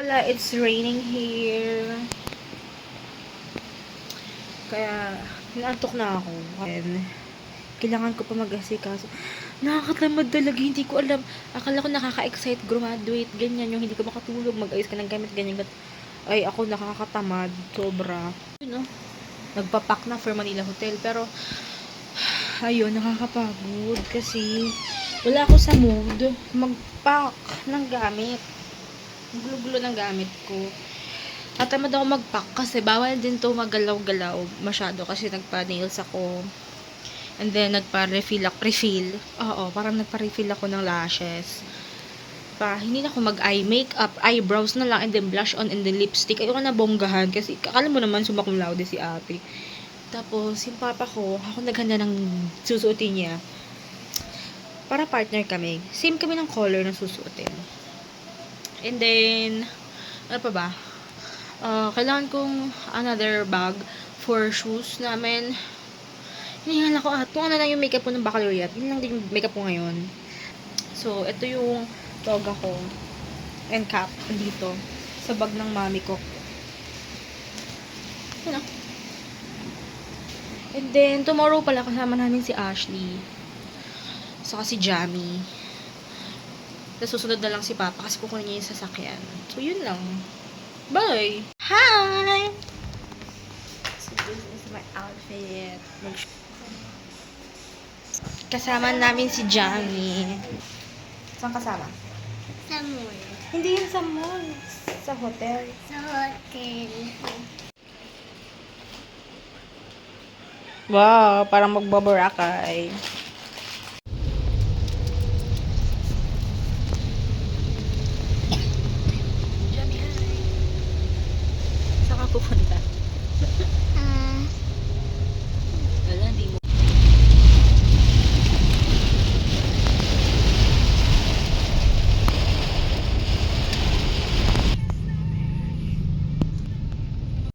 Wala, it's raining here. Kaya, naantok na ako. And, kailangan ko pa mag-asikaso. Nakakatamad talaga, hindi ko alam. Akala ko nakaka-excite, graduate, ganyan, yung hindi ko makatulog, mag-ayos ka ng gamit, ganyan. Ay, ako nakakatamad, sobra. You know, nagpapak na for Manila Hotel, pero, ayun, nakakapagod kasi wala ako sa mood mag-pack ng gamit. Gulo-gulo ng gamit ko. At tamad ako mag-pack kasi bawal din to magalaw-galaw masyado kasi nagpa-nails ako. And then, nagpa-refill. Oo, parang nagpa-refill ako ng lashes. Hindi na ako mag-eye makeup, eyebrows na lang, and then blush on, and then lipstick. Ayoko na bonggahan kasi akala mo naman sumakum laude si ate. Tapos, yung papa ko, ako naghanda ng susuotin niya. Para partner kami. Same kami ng color ng susuotin. And then, ano pa ba? Kailangan kong another bag for shoes namin. Hinihingal ako kung ano lang yung makeup ko ng baccalaureate. Yun lang din yung makeup ko ngayon. So, ito yung toga ko. And cap. Dito. Sa bag ng mami ko. Yun know? And then, tomorrow pala kasama namin si Ashley. Saka si Jamie. Tapos susunod na lang si Papa kasi kukunin niya yung sasakyan. So, yun lang. Bye! Hi! So, this is my outfit. Kasama namin si Jamie. Saan kasama? Sa mall. Hindi yun sa mall. Sa hotel. Sa hotel. Wow, parang magbabarakay. Jamie, hi. Saan ka pupunta? Wala, hindi mo.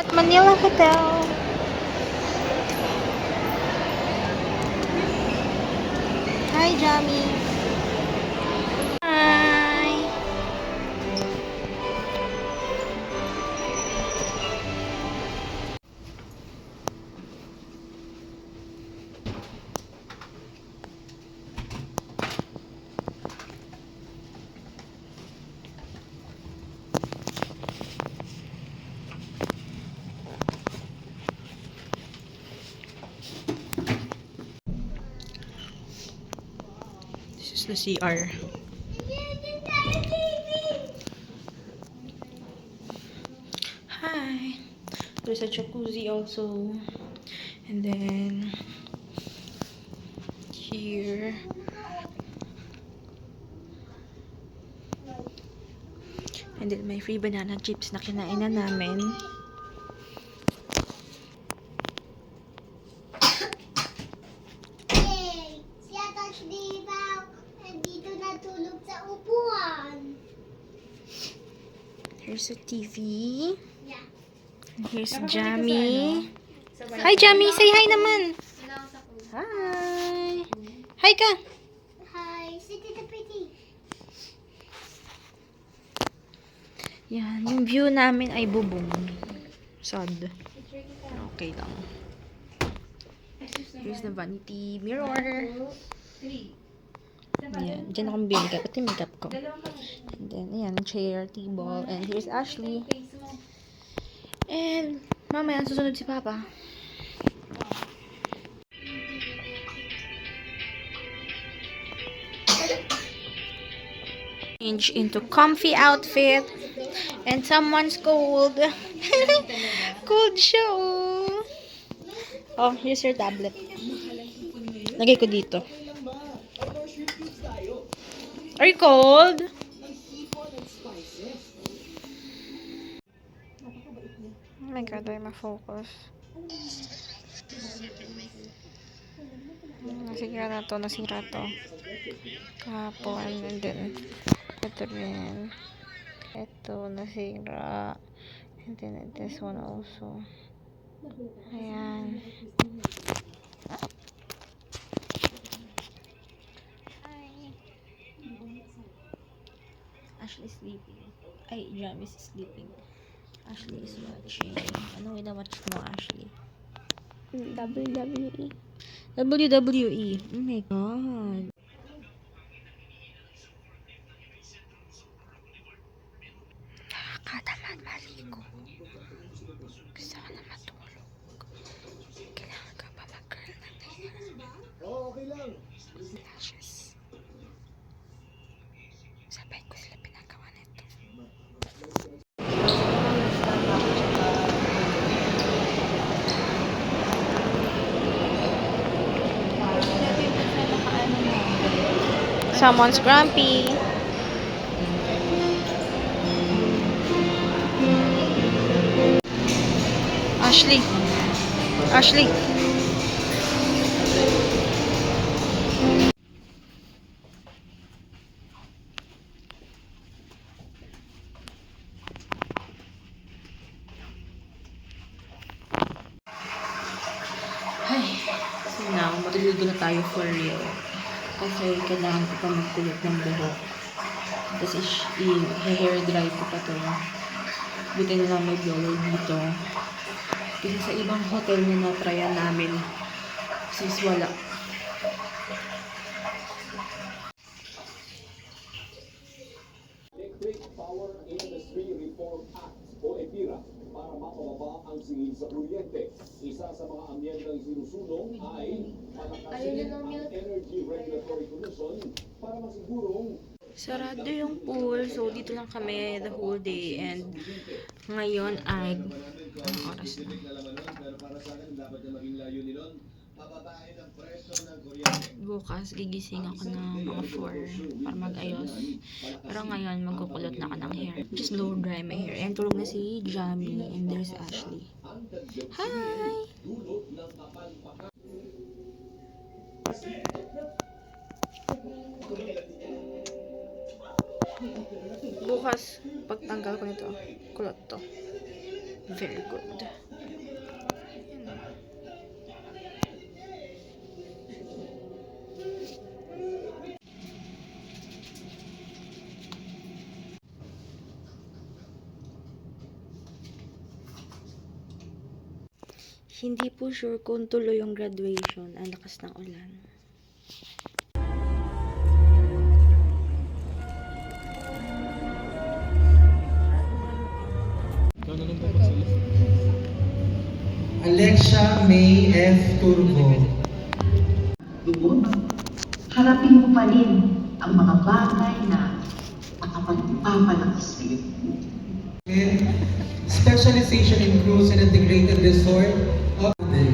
At Manila Hotel. Hi, Jamie. Hi. This is the CR. Hi. There's a jacuzzi also. And then here. And then may free banana chips na kinain na namin. Hey, si Atash di ba nandito natulog sa upuan? Here's a TV. Yeah. And here's Jamie. Hi, Jamie. Say hi naman. Hi. Hi ka. Hi, si Tita Pretty. Yan. Yung view namin ay bubong. Sad. Okay lang. Here's the vanity mirror. Ayan. Diyan akong binigay. Pati makeup ko. And then, ayan. Chair, table. And here's Ashley. And, mamaya susunod si Papa. Change into comfy outfit. And someone's cold. Cold siya, oh. Oh, here's your tablet. Lagay ko dito. Are you cold? Oh my God, I'm ma-focus. Nasira to. Kahapon, and then, ito rin. Ito, nasira. And then, this one also. Ayan. Hi. Ashley sleeping. Ay, Jam is sleeping. Ashley is watching. Anong winawatch mo, Ashley? WWE. WWE. Oh my God. Nakakatamad maligo. Gusto ko na matulog. Kailangan ka pa mag-curl ng hair. Oo, okay lang. Lashes. Sabay ko sila pinagawa nito. Someone's grumpy. Ashley. Ashley. Ay, so now, matulog na tayo for real. Kasi kailangan ko pa magkulot ng buhok. Tapos i-hair dry ko pa to. Buti na lang may blower dito. Kasi sa ibang hotel na na-tryan namin, sis wala. Electric Power Industry Reform Act o EPIRA para mapababa ang singil sa kuryente. Isa sa mga amyendang sinusulong ay palakasin ang Energy Regulatory Commission para masigurong Sarado yung pool. So, dito lang kami the whole day. And ngayon ay anong oras na? Bukas, gigising ako ng mga 4 para mag-ayos. Pero ngayon, magkukulot na ako ng hair. Just blow dry my hair. And tulog na si Jamie. And there's Ashley. Hi! Bukas, pagtanggal ko nito, kulot to. Very good. Hindi po sure kung tuloy yung graduation. Ang lakas ng ulan. Alexia May F. Turbo. Doon, harapin mo pa rin ang mga bagay na nakapagpapalaki sa iyo. Specialization in cruise and integrated resort of the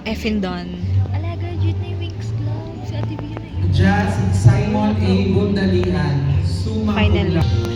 Effing done. Ala, graduate na yung Wings Club. Si Ate Bia na yun. Jazz Simon A. Bundalian, summa cum Final. laude.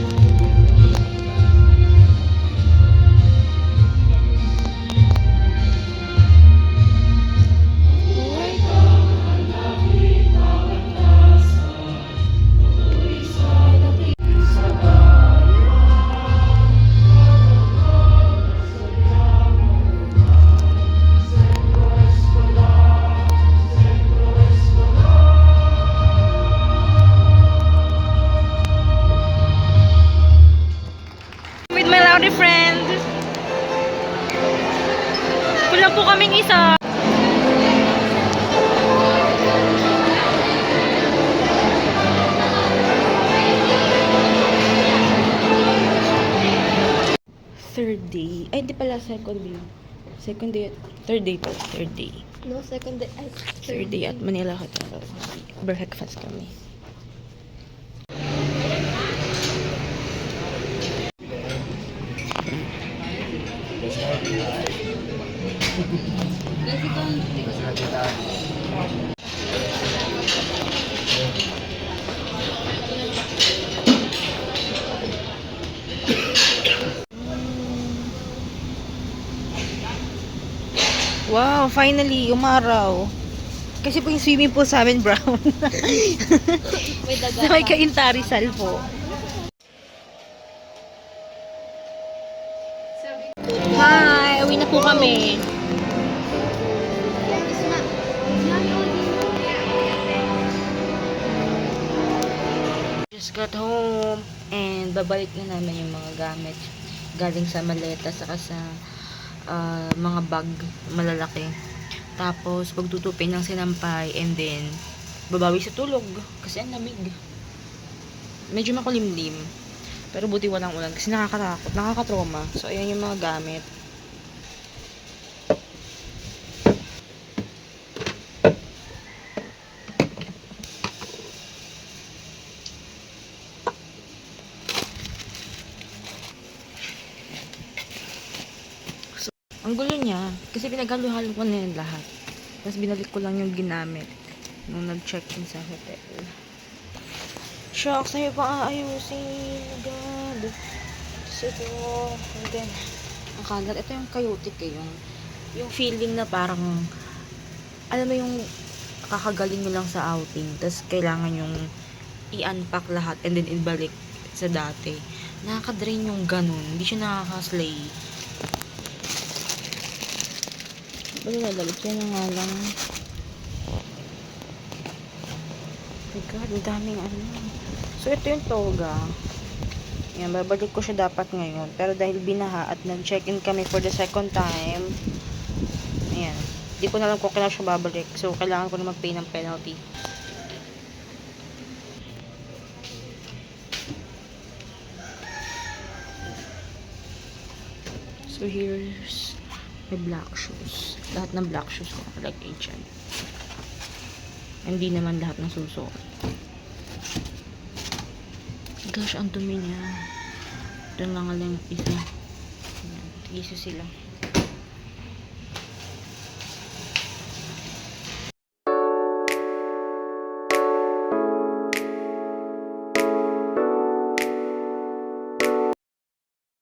With my rowdy friend. Kulang po kaming isa. Third day. Ay, hindi pala second day. Second day. Third day pala. Third day. No, second day. Ay, Third day at Manila Hotel. Breakfast kami. Wow, finally, umaraw. Kasi po yung swimming pool sa amin brown. may daga. Sa may Kaintarisal po. Hi! Uwi na po kami. Just got home and babalik na namin yung mga gamit galing sa maleta saka sa mga bag malalaki. Tapos pagtutupin ng sinampay and then babawi sa tulog kasi ang lamig. Medyo makulimlim. Pero buti walang ulan kasi nakakatakot, nakakatrauma. So ayan yung mga gamit. Ang gulo niya, kasi pinaghalo-halo ko na yun lahat. Tapos binalik ko lang yung ginamit nung nag-check-in sa hotel. Shucks, sa'yo pa aayusin. Agad. So, ito. And then, ang kalat. Ito yung chaotic eh. Yung feeling na parang, alam mo yung kakagaling nyo lang sa outing. Tapos kailangan yung i-unpack lahat and then ibalik sa dati. Nakaka-drain yung ganun. Hindi siya nakaka-slay. Bali lalabit yan na nga lang. My God, ang daming ano. So, ito yung toga. Yan, babalik ko siya dapat ngayon. Pero dahil binaha at nag-check-in kami for the second time, ayan. Di ko na alam kung kailan siya babalik. So, kailangan ko na mag-pay ng penalty. So, here's my black shoes. Lahat ng black shoes ko nakalagay dyan. Hindi naman lahat ng susuot. Gosh, ang dumi niya. Ito lang lang isa. Ayan, isa sila.